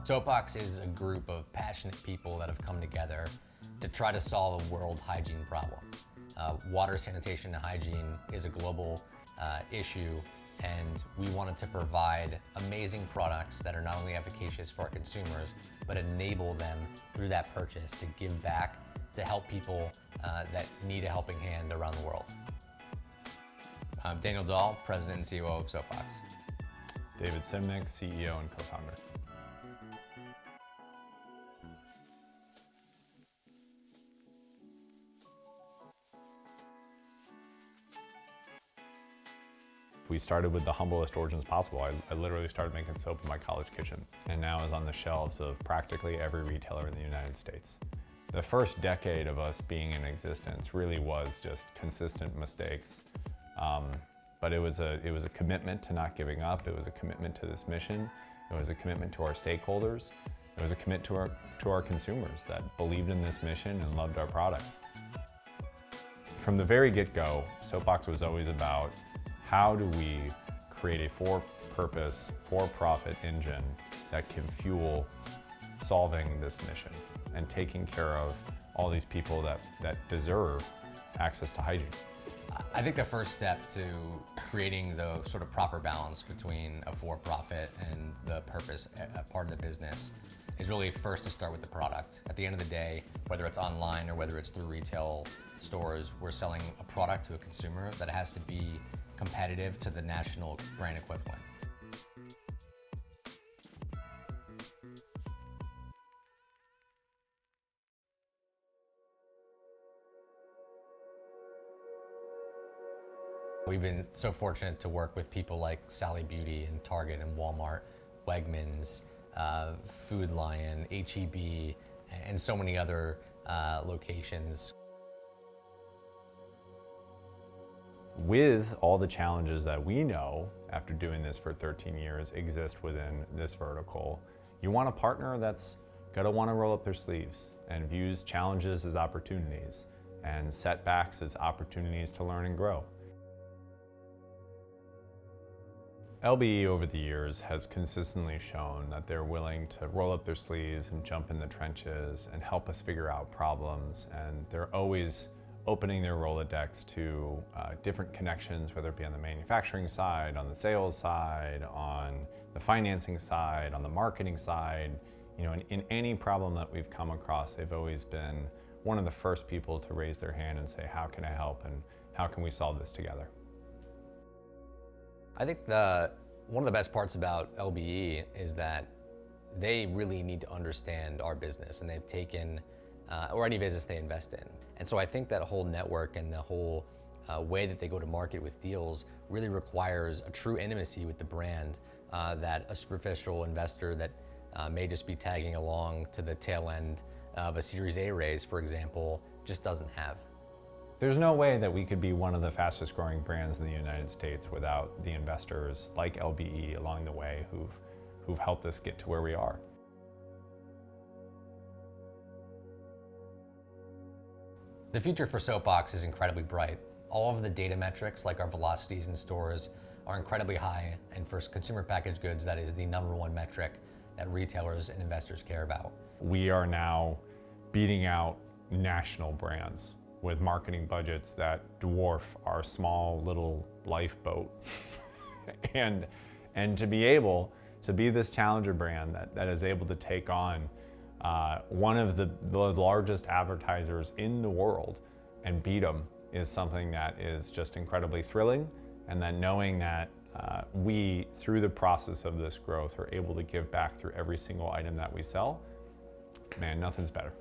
Soapbox is a group of passionate people that have come together to try to solve a world hygiene problem. Water, sanitation, and hygiene is a global issue, and we wanted to provide amazing products that are not only efficacious for our consumers, but enable them through that purchase to give back, to help people that need a helping hand around the world. I'm Daniel Dahl, President and CEO of Soapbox. David Simnick, CEO and co-founder. We started with the humblest origins possible. I literally started making soap in my college kitchen, and now is on the shelves of practically every retailer in the United States. The first decade of us being in existence really was just consistent mistakes. But it was a commitment to not giving up. It was a commitment to this mission. It was a commitment to our stakeholders. It was a commitment to our consumers that believed in this mission and loved our products. From the very get-go, Soapbox was always about how do we create a for-purpose, for-profit engine that can fuel solving this mission and taking care of all these people that deserve access to hygiene. I think the first step to creating the sort of proper balance between a for-profit and the purpose part of the business is really first to start with the product. At the end of the day, whether it's online or whether it's through retail stores, we're selling a product to a consumer that has to be competitive to the national brand equivalent. We've been so fortunate to work with people like Sally Beauty and Target and Walmart, Wegmans, Food Lion, H-E-B, and so many other locations. With all the challenges that we know after doing this for 13 years exist within this vertical, you want a partner that's gonna want to roll up their sleeves and views challenges as opportunities and setbacks as opportunities to learn and grow. LBE over the years has consistently shown that they're willing to roll up their sleeves and jump in the trenches and help us figure out problems, and they're always opening their Rolodex to different connections, whether it be on the manufacturing side, on the sales side, on the financing side, on the marketing side. You know, in any problem that we've come across, they've always been one of the first people to raise their hand and say, how can I help and how can we solve this together? I think one of the best parts about LBE is that they really need to understand our business, and they've taken, or any business they invest in. And so I think that whole network and the whole way that they go to market with deals really requires a true intimacy with the brand that a superficial investor that may just be tagging along to the tail end of a Series A raise, for example, just doesn't have. There's no way that we could be one of the fastest growing brands in the United States without the investors like LBE along the way who've helped us get to where we are. The future for Soapbox is incredibly bright. All of the data metrics, like our velocities in stores, are incredibly high, and for consumer packaged goods, that is the #1 metric that retailers and investors care about. We are now beating out national brands with marketing budgets that dwarf our small little lifeboat. and to be able to be this challenger brand that is able to take on one of the largest advertisers in the world and beat them is something that is just incredibly thrilling. And then knowing that we, through the process of this growth, are able to give back through every single item that we sell, man, nothing's better.